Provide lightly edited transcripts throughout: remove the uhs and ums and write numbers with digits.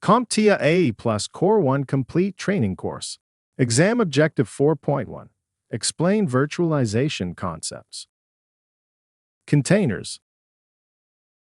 CompTIA A plus Core 1 Complete Training Course. Exam Objective 4.1. Explain virtualization concepts. Containers.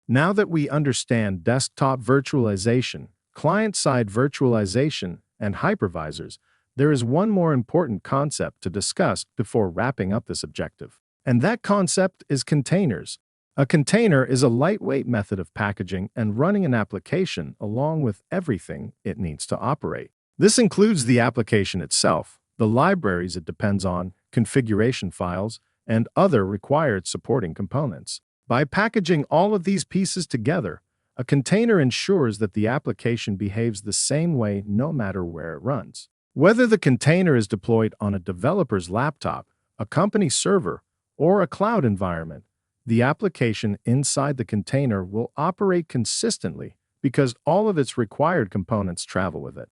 Now that we understand desktop virtualization, client-side virtualization, and hypervisors, there is one more important concept to discuss before wrapping up this objective. And that concept is containers. A container is a lightweight method of packaging and running an application along with everything it needs to operate. This includes the application itself, the libraries it depends on, configuration files, and other required supporting components. By packaging all of these pieces together, a container ensures that the application behaves the same way no matter where it runs. Whether the container is deployed on a developer's laptop, a company server, or a cloud environment, the application inside the container will operate consistently because all of its required components travel with it.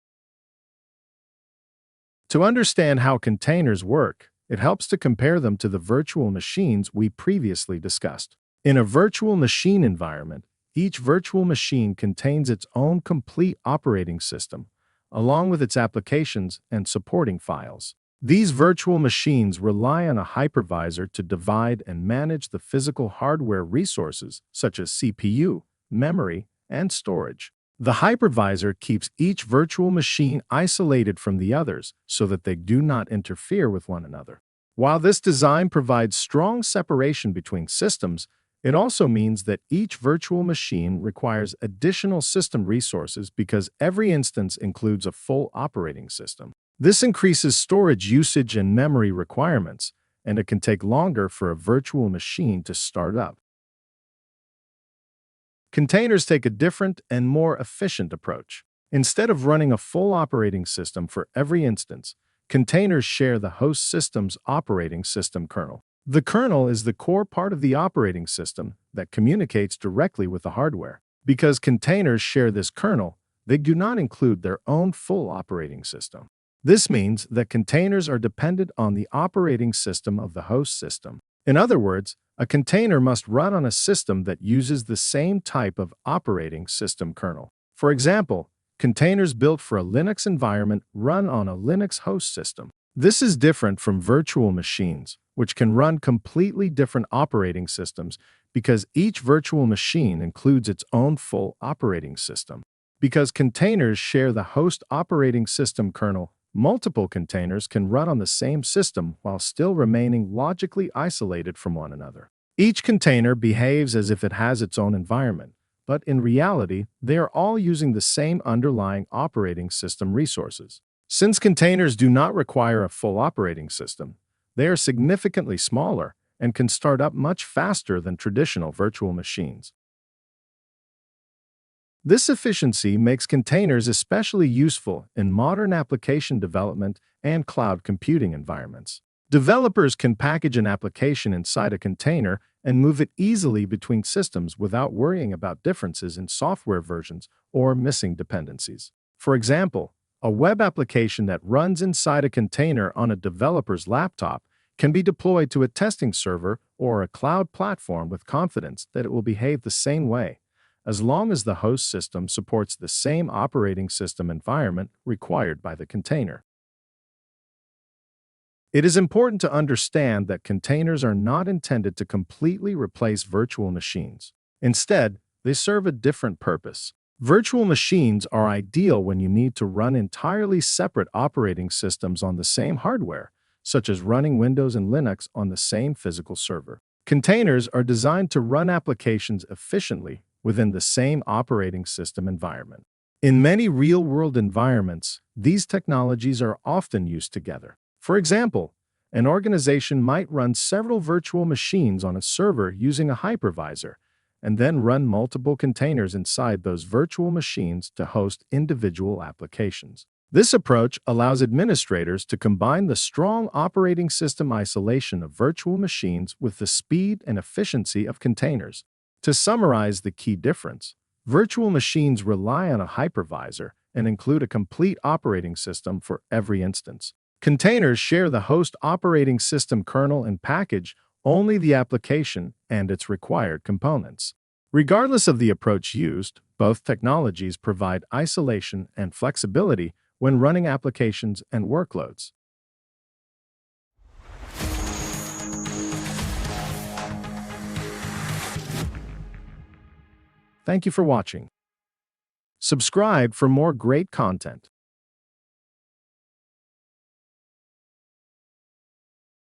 To understand how containers work, it helps to compare them to the virtual machines we previously discussed. In a virtual machine environment, each virtual machine contains its own complete operating system, along with its applications and supporting files. These virtual machines rely on a hypervisor to divide and manage the physical hardware resources such as CPU, memory, and storage. The hypervisor keeps each virtual machine isolated from the others so that they do not interfere with one another. While this design provides strong separation between systems, it also means that each virtual machine requires additional system resources because every instance includes a full operating system. This increases storage usage and memory requirements, and it can take longer for a virtual machine to start up. Containers take a different and more efficient approach. Instead of running a full operating system for every instance, containers share the host system's operating system kernel. The kernel is the core part of the operating system that communicates directly with the hardware. Because containers share this kernel, they do not include their own full operating system. This means that containers are dependent on the operating system of the host system. In other words, a container must run on a system that uses the same type of operating system kernel. For example, containers built for a Linux environment run on a Linux host system. This is different from virtual machines, which can run completely different operating systems because each virtual machine includes its own full operating system. Because containers share the host operating system kernel, multiple containers can run on the same system while still remaining logically isolated from one another. Each container behaves as if it has its own environment, but in reality, they are all using the same underlying operating system resources. Since containers do not require a full operating system, they are significantly smaller and can start up much faster than traditional virtual machines. This efficiency makes containers especially useful in modern application development and cloud computing environments. Developers can package an application inside a container and move it easily between systems without worrying about differences in software versions or missing dependencies. For example, a web application that runs inside a container on a developer's laptop can be deployed to a testing server or a cloud platform with confidence that it will behave the same way, as long as the host system supports the same operating system environment required by the container. It is important to understand that containers are not intended to completely replace virtual machines. Instead, they serve a different purpose. Virtual machines are ideal when you need to run entirely separate operating systems on the same hardware, such as running Windows and Linux on the same physical server. Containers are designed to run applications efficiently within the same operating system environment. In many real-world environments, these technologies are often used together. For example, an organization might run several virtual machines on a server using a hypervisor, and then run multiple containers inside those virtual machines to host individual applications. This approach allows administrators to combine the strong operating system isolation of virtual machines with the speed and efficiency of containers. To summarize the key difference, virtual machines rely on a hypervisor and include a complete operating system for every instance. Containers share the host operating system kernel and package only the application and its required components. Regardless of the approach used, both technologies provide isolation and flexibility when running applications and workloads. Thank you for watching. Subscribe for more great content.